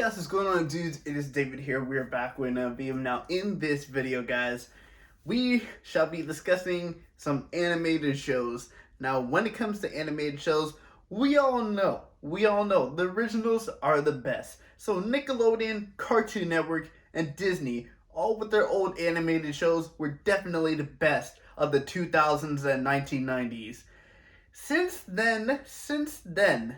guys, what's going on, dudes? It is David here. We're back with another video. Now, in this video, guys, we shall be discussing some animated shows. Now, when it comes to animated shows, we all know the originals are the best. So Nickelodeon, Cartoon Network, and Disney, all with their old animated shows, were definitely the best of the 2000s and 1990s. Since then,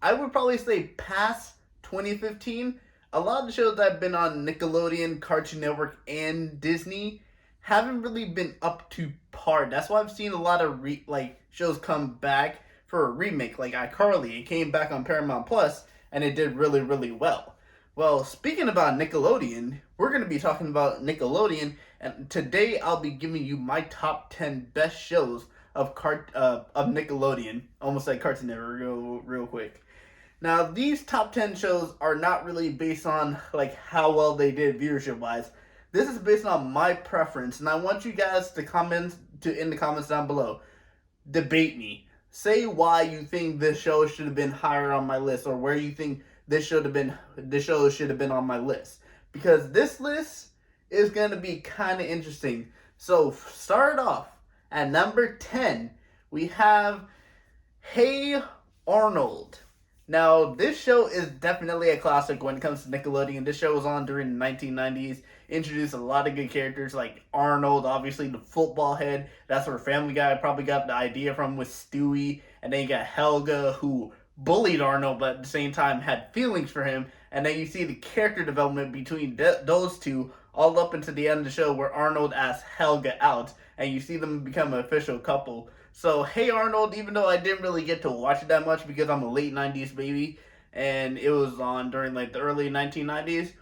I would probably say past 2015, a lot of the shows that have been on Nickelodeon, Cartoon Network, and Disney haven't really been up to par. That's why I've seen a lot of shows come back for a remake, like iCarly. It came back on Paramount Plus, and it did really, really well. Well, speaking about Nickelodeon, we're going to be talking about Nickelodeon, and today I'll be giving you my top 10 best shows of Nickelodeon, almost like Cartoon Network, real quick. Now, these top 10 shows are not really based on like how well they did viewership wise. This is based on my preference, and I want you guys to in the comments down below. Debate me. Say why you think this show should have been higher on my list, or where you think this show should have been on my list. Because this list is going to be kind of interesting. So, start off at number 10, we have Hey Arnold. Now, this show is definitely a classic when it comes to Nickelodeon. This show was on during the 1990s, introduced a lot of good characters like Arnold, obviously the football head. That's where Family Guy probably got the idea from, with Stewie. And then you got Helga, who bullied Arnold, but at the same time had feelings for him. And then you see the character development between those two all up into the end of the show, where Arnold asks Helga out, and you see them become an official couple. So, Hey Arnold, even though I didn't really get to watch it that much because I'm a late 90s baby, and it was on during like the early 1990s,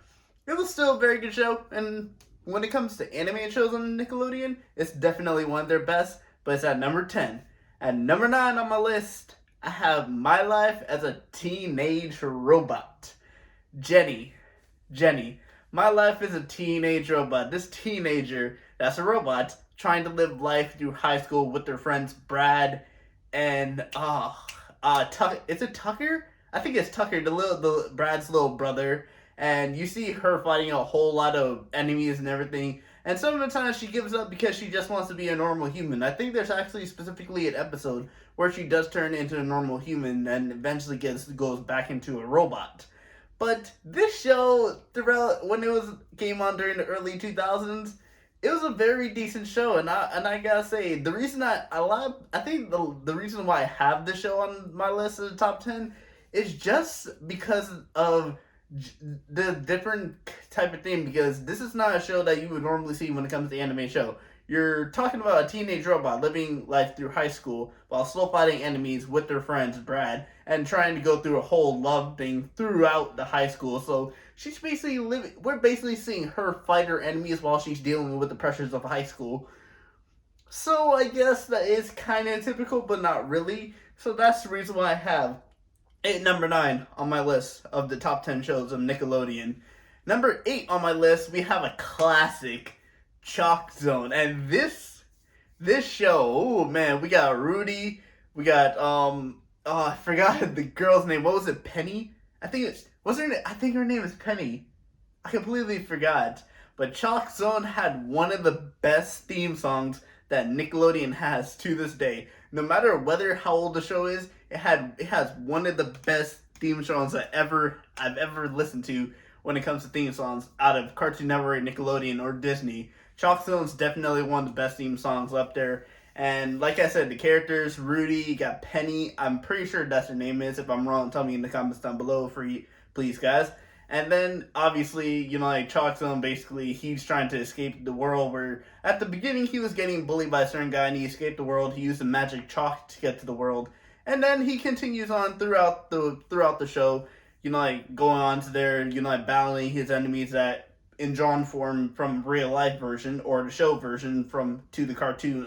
it was still a very good show. And when it comes to animated shows on Nickelodeon, it's definitely one of their best, but it's at number 10. At number 9 on my list, I have My Life as a Teenage Robot. Jenny. My life is a teenage robot. This teenager that's a robot trying to live life through high school with their friends Brad and is it Tucker? I think it's Tucker, the Brad's little brother. And you see her fighting a whole lot of enemies and everything. And some of the times she gives up because she just wants to be a normal human. I think there's actually specifically an episode where she does turn into a normal human and eventually goes back into a robot. But this show, when it came on during the early 2000s, it was a very decent show, and I gotta say, the reason the reason why I have this show on my list of the top 10 is just because of the different type of thing. Because this is not a show that you would normally see when it comes to anime show. You're talking about a teenage robot living life through high school while still fighting enemies with their friends Brad, and trying to go through a whole love thing throughout the high school. So she's basically we're basically seeing her fight her enemies while she's dealing with the pressures of high school. So I guess that is kind of typical, but not really. So that's the reason why I have it number 9 on my list of the top 10 shows of Nickelodeon. Number 8 on my list, we have a classic, Chalk Zone. And this show, oh man, we got Rudy, we got I forgot the girl's name. What was it? Penny? I think her name is Penny. I completely forgot. But Chalk Zone had one of the best theme songs that Nickelodeon has to this day. No matter how old the show is, it has one of the best theme songs I've ever listened to when it comes to theme songs out of Cartoon Network, Nickelodeon, or Disney. Chalk Zone's definitely one of the best theme songs up there. And like I said, the characters, Rudy, you got Penny. I'm pretty sure that's her name is. If I'm wrong, tell me in the comments down below, please, guys. And then, obviously, like Chalk Zone, basically, he's trying to escape the world where, at the beginning, he was getting bullied by a certain guy, and he escaped the world. He used the magic chalk to get to the world. And then he continues on throughout the show, like, going on to there, like, battling his enemies that in drawn form from real life version, or the show version to the cartoon,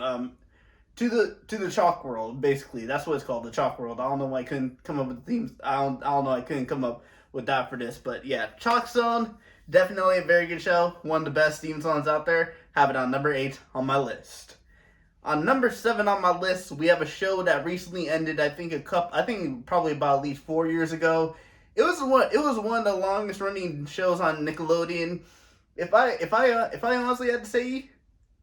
to the Chalk World, basically. That's what it's called, the Chalk World. I don't know why I couldn't come up with the themes. I don't know, I couldn't come up with that for this. But yeah, Chalk Zone, definitely a very good show. One of the best theme songs out there. Have it on number 8 on my list. On number 7 on my list, we have a show that recently ended, I think probably about at least 4 years ago. It was one of the longest running shows on Nickelodeon. If I honestly had to say,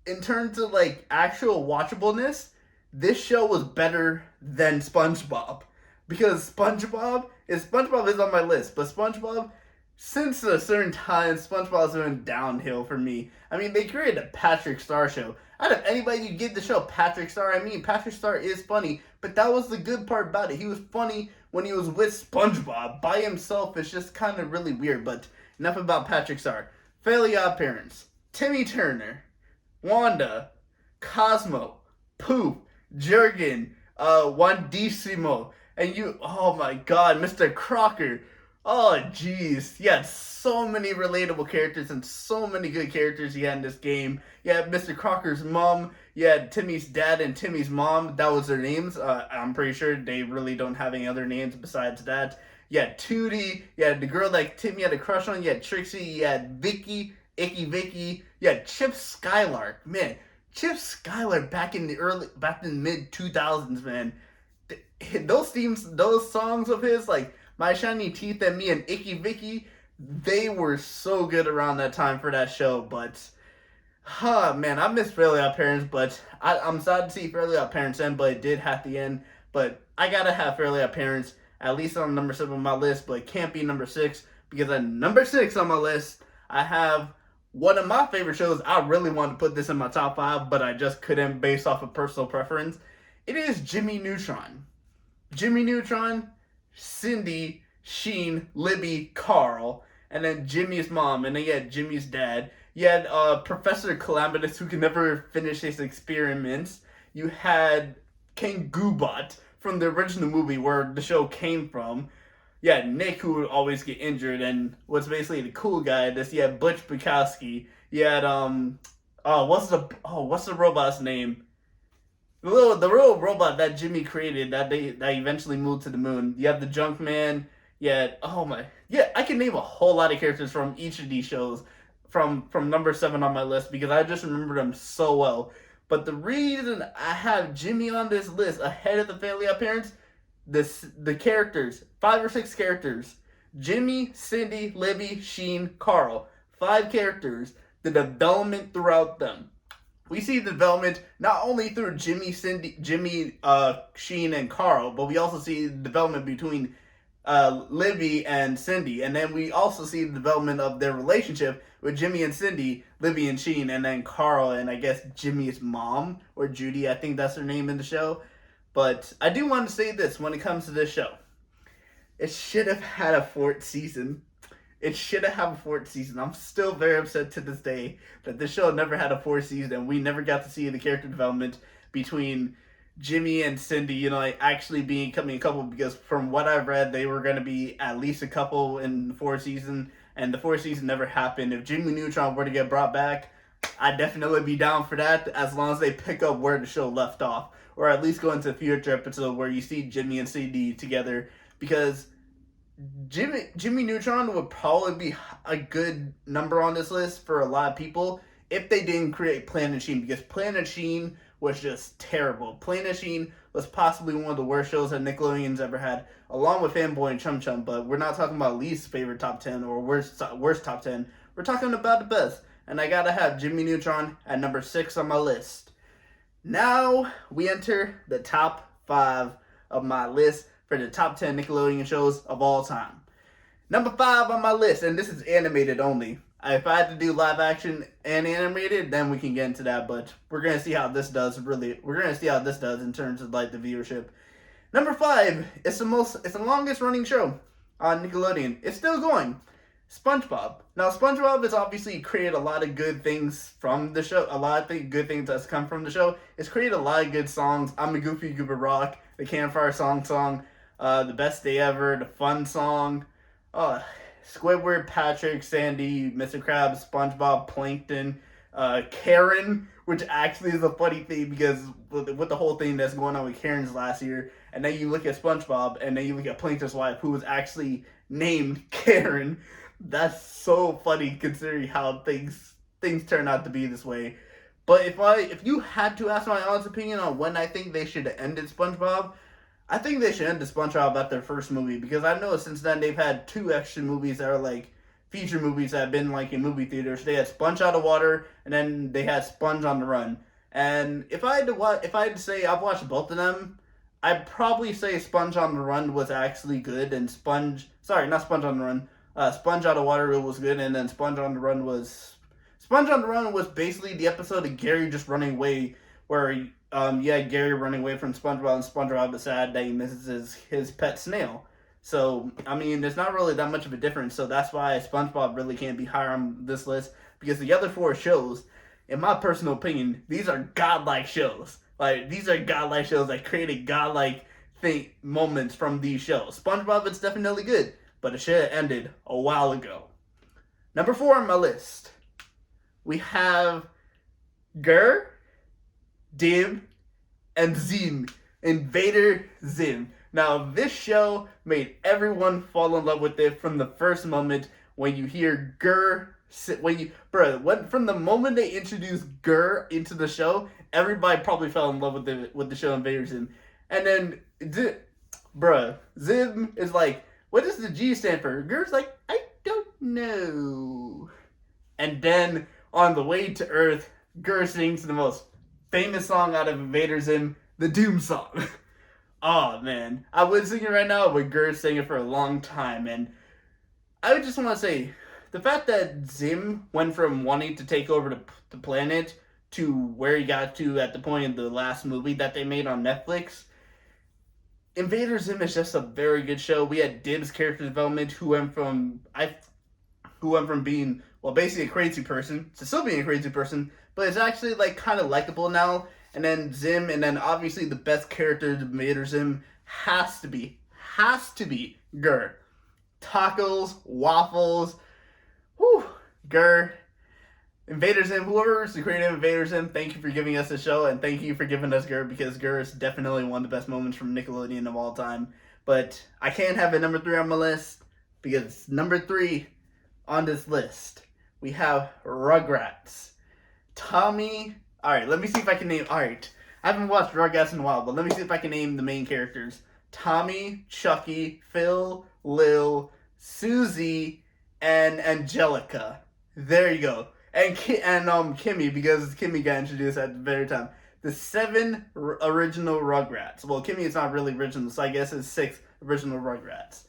in terms of like actual watchableness, this show was better than SpongeBob, because SpongeBob is on my list, but SpongeBob, since a certain time, SpongeBob's been downhill for me. I mean, they created a Patrick Star show. Out of anybody you give the show Patrick Star, I mean, Patrick Star is funny, but that was the good part about it. He was funny when he was with SpongeBob. By himself, it's just kind of really weird. But enough about Patrick Star. Fairly Odd Parents, Timmy Turner, Wanda, Cosmo, Pooh, Jurgen, Wandissimo, and oh my god, Mr. Crocker. Oh, jeez. You had so many relatable characters and so many good characters you had in this game. You had Mr. Crocker's mom. You had Timmy's dad and Timmy's mom. That was their names. I'm pretty sure they really don't have any other names besides that. You had Tootie. You had the girl that Timmy had a crush on. You had Trixie. You had Vicky, Icky Vicky. You had Chip Skylark. Man, Chip Skylark back in the mid 2000s, man. Those songs of his, like My Shiny Teeth and Me and Icky Vicky, they were so good around that time for that show. But, man, I miss Fairly Odd Parents, but I'm sad to see Fairly Odd Parents end, but it did have to end. But I gotta have Fairly Odd Parents at least on number 7 on my list, but it can't be number 6, because at number 6 on my list, I have one of my favorite shows. I really wanted to put this in my top 5, but I just couldn't based off of personal preference. It is Jimmy Neutron. Jimmy Neutron, Cindy, Sheen, Libby, Carl, and then Jimmy's mom, and then you had Jimmy's dad. You had Professor Calamitous, who could never finish his experiments. You had King Goobot from the original movie where the show came from. You had Nick, who would always get injured and was basically the cool guy. You had Butch Bukowski. You had what's the robot's name? The real robot that Jimmy created that eventually moved to the moon. You have the Junk Man. I can name a whole lot of characters from each of these shows from number 7 on my list, because I just remember them so well. But the reason I have Jimmy on this list ahead of the Fairly Odd Parents, the characters, 5 or 6 characters, Jimmy, Cindy, Libby, Sheen, Carl, 5 characters, the development throughout them. We see the development not only through Jimmy, Sheen, and Carl, but we also see the development between Libby and Cindy, and then we also see the development of their relationship with Jimmy and Cindy, Libby and Sheen, and then Carl and I guess Jimmy's mom, or Judy, I think that's her name in the show. But I do want to say this when it comes to this show. It should have had a 4th season. It should have had a 4th season. I'm still very upset to this day that this show never had a 4th season, and we never got to see the character development between Jimmy and Cindy, actually becoming a couple, because from what I've read, they were going to be at least a couple in the 4th season, and the 4th season never happened. If Jimmy Neutron were to get brought back, I'd definitely be down for that, as long as they pick up where the show left off, or at least go into a future episode where you see Jimmy and Cindy together, because Jimmy Neutron would probably be a good number on this list for a lot of people if they didn't create Planet Sheen, because Planet Sheen was just terrible. Planet Sheen was possibly one of the worst shows that Nickelodeon's ever had, along with Fanboy and Chum Chum, but we're not talking about least favorite top 10 or worst top 10. We're talking about the best, and I gotta have Jimmy Neutron at number 6 on my list. Now we enter the top 5 of my list for the top 10 Nickelodeon shows of all time. Number 5 on my list, and this is animated only. If I had to do live action and animated, then we can get into that, but we're going to see how this does, really. We're going to see how this does in terms of, like, the viewership. Number 5, it's the longest running show on Nickelodeon. It's still going. SpongeBob. Now, SpongeBob has obviously created a lot of good things from the show. A lot of good things that's come from the show. It's created a lot of good songs. I'm a Goofy Goober Rock, the Campfire song, The Best Day Ever, the Fun Song, Squidward, Patrick, Sandy, Mr. Krabs, SpongeBob, Plankton, Karen, which actually is a funny thing, because with the whole thing that's going on with Karen's last year, and then you look at SpongeBob, and then you look at Plankton's wife, who was actually named Karen. That's so funny considering how things turn out to be this way. But if you had to ask my honest opinion on when I think they should have ended SpongeBob, I think they should end the SpongeBob at their first movie, because I know since then they've had 2 extra movies that are like feature movies that have been like in movie theaters. They had Sponge Out of Water, and then they had Sponge on the Run. And if I had to say I've watched both of them, I'd probably say Sponge on the Run was actually good, and not Sponge on the Run, Sponge Out of Water was good, and then Sponge on the Run was basically the episode of Gary just running away, where Gary running away from SpongeBob, and SpongeBob is sad that he misses his pet snail. So, I mean, there's not really that much of a difference, so that's why SpongeBob really can't be higher on this list, because the other 4 shows, in my personal opinion, these are godlike shows. Like, these are godlike shows that created godlike moments from these shows. SpongeBob, it's definitely good, but it should have ended a while ago. Number 4 on my list, we have Gur, Dim, and Zim. Invader Zim. Now, this show made everyone fall in love with it from the first moment when you hear Gur. From the moment they introduced Gur into the show, everybody probably fell in love with the show Invader Zim. And then, Zim is like, what does the G stand for? Gur's like, I don't know. And then, on the way to Earth, Gur sings the most famous song out of Invader Zim, the Doom song. Oh man, I was singing right now, but Gur's singing for a long time, and I just want to say, the fact that Zim went from wanting to take over the planet to where he got to at the point in the last movie that they made on Netflix, Invader Zim is just a very good show. We had Dim's character development, who went from being, well, basically a crazy person to still being a crazy person, but it's actually like kind of likable now. And then Zim, and then obviously the best character of Invader Zim has to be Gur. Tacos, waffles, Gur. Invader Zim, whoever's the creator of Invader Zim, thank you for giving us the show, and thank you for giving us Gur, because Gur is definitely one of the best moments from Nickelodeon of all time. But I can't have it number 3 on my list, because number 3 on this list, we have Rugrats. Tommy. Alright, let me see if I can name. Alright, I haven't watched Rugrats in a while, but let me see if I can name the main characters: Tommy, Chucky, Phil, Lil, Susie, and Angelica. There you go. And Kimmy, because Kimmy got introduced at the very time. The 7 original Rugrats. Well, Kimmy is not really original, so I guess it's 6 original Rugrats.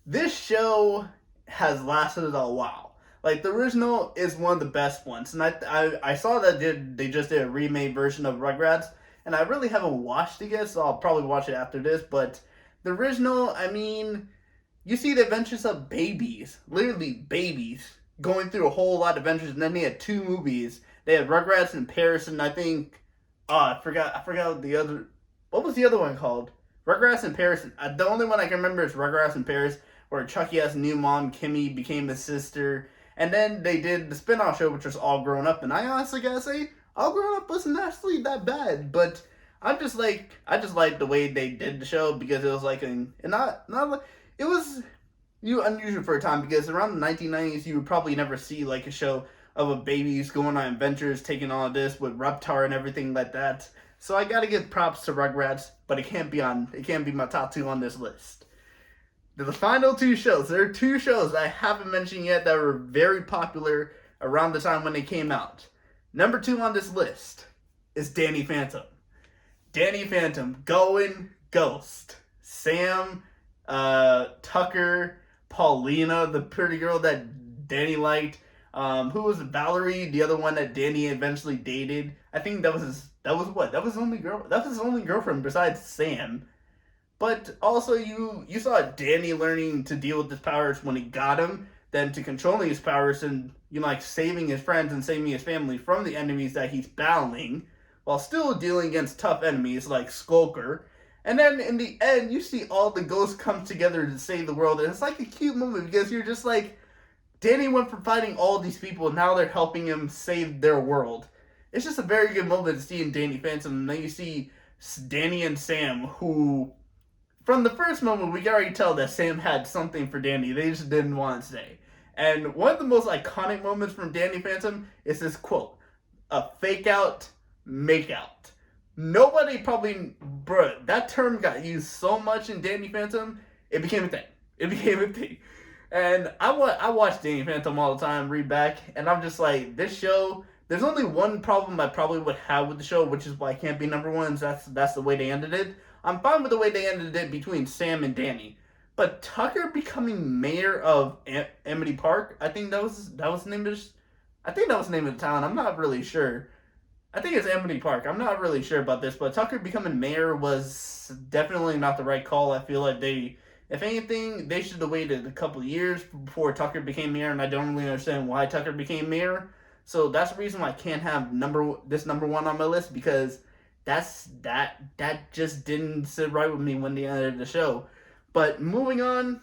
This show has lasted a while. Like, the original is one of the best ones, and I saw that they just did a remade version of Rugrats, and I really haven't watched it yet, so I'll probably watch it after this. But the original, I mean, you see the adventures of babies, literally babies, going through a whole lot of adventures, and then they had 2 movies. They had Rugrats in Paris, and I think, I forgot what was the other one called? Rugrats in Paris. The only one I can remember is Rugrats in Paris, where Chucky has a new mom, Kimmy became his sister. And then they did the spin-off show, which was All Grown Up, and I honestly gotta say, All Grown Up wasn't actually that bad, but I just like the way they did the show, because it was like it was unusual for a time, because around the 1990s you would probably never see like a show of a babies going on adventures, taking all of this with Reptar and everything like that. So I gotta give props to Rugrats, but it can't be my top 2 on this list. The final 2 shows. There are 2 shows I haven't mentioned yet that were very popular around the time when they came out. Number 2 on this list is Danny Phantom. Danny Phantom, Going Ghost. Sam, Tucker, Paulina, the pretty girl that Danny liked. Who was Valerie, the other one that Danny eventually dated. I think that was his only girlfriend besides Sam. But also, you saw Danny learning to deal with his powers when he got him, then to controlling his powers and, like saving his friends and saving his family from the enemies that he's battling, while still dealing against tough enemies like Skulker. And then in the end, you see all the ghosts come together to save the world, and it's like a cute moment, because you're just like, Danny went from fighting all these people, and now they're helping him save their world. It's just a very good moment to see in Danny Phantom, and then you see Danny and Sam, who, from the first moment, we can already tell that Sam had something for Danny. They just didn't want to say. And one of the most iconic moments from Danny Phantom is this quote: "A fake out, make out. Nobody probably, bruh, that term got used so much in Danny Phantom, it became a thing. It became a thing. And I watch Danny Phantom all the time, read back, and I'm just like, this show, there's only one problem I probably would have with the show, which is why it can't be number one, that's the way they ended it. I'm fine with the way they ended it between Sam and Danny. But Tucker becoming mayor of Amity Park, I think that was the name of I think that was the name of the town. I'm not really sure. I think it's Amity Park. I'm not really sure about this, but Tucker becoming mayor was definitely not the right call. I feel like if anything, they should have waited a couple of years before Tucker became mayor, and I don't really understand why Tucker became mayor. So that's the reason why I can't have number one on my list, because that just didn't sit right with me when they ended the show. But moving on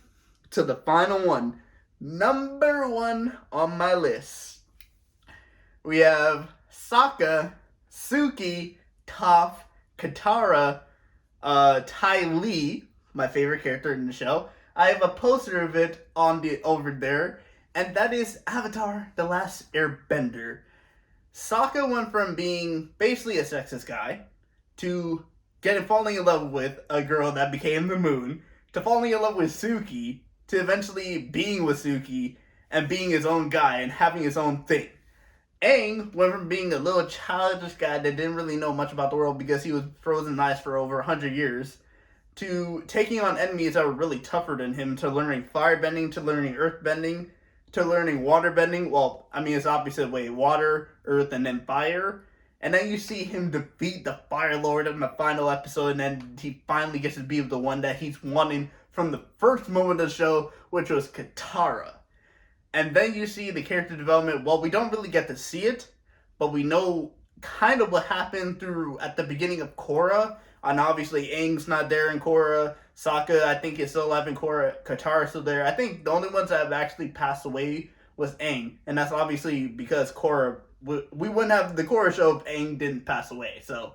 to the final one, number one on my list, we have Sokka, Suki, Toph, Katara, Ty Lee, my favorite character in the show. I have a poster of it over there, and that is Avatar: The Last Airbender. Sokka went from being basically a sexist guy to falling in love with a girl that became the moon, to falling in love with Suki, to eventually being with Suki and being his own guy and having his own thing. Aang went from being a little childish guy that didn't really know much about the world because he was frozen in ice for over 100 years, to taking on enemies that were really tougher than him, to learning firebending, to learning earthbending, to learning waterbending. Well, I mean, it's opposite way. Water, earth, and then fire. And then you see him defeat the Fire Lord in the final episode, and then he finally gets to be the one that he's wanting from the first moment of the show, which was Katara. And then you see the character development. Well, we don't really get to see it, but we know kind of what happened at the beginning of Korra. And obviously, Aang's not there in Korra. Sokka, I think, is still alive in Korra. Katara's still there. I think the only ones that have actually passed away was Aang. And that's obviously because Korra, we wouldn't have the Korra show if Aang didn't pass away. So,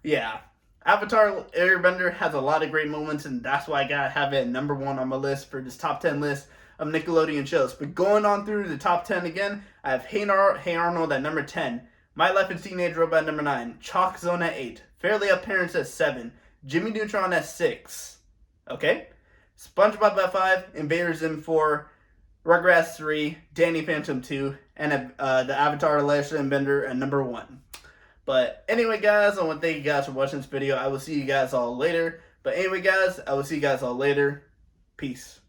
yeah. Avatar Airbender has a lot of great moments, and that's why I gotta have it at number one on my list for this top 10 list of Nickelodeon shows. But going on through the top 10 again, I have Hey Arnold at number 10, My Life as Teenage Robot at number 9, Chalk Zone at 8, Fairly Odd Parents at 7, Jimmy Neutron at 6, okay? SpongeBob at 5, Invader Zim 4, Rugrats 3, Danny Phantom 2, and the Avatar: The Last Airbender at number 1. But anyway, guys, I want to thank you guys for watching this video. I will see you guys all later. But anyway, guys, I will see you guys all later. Peace.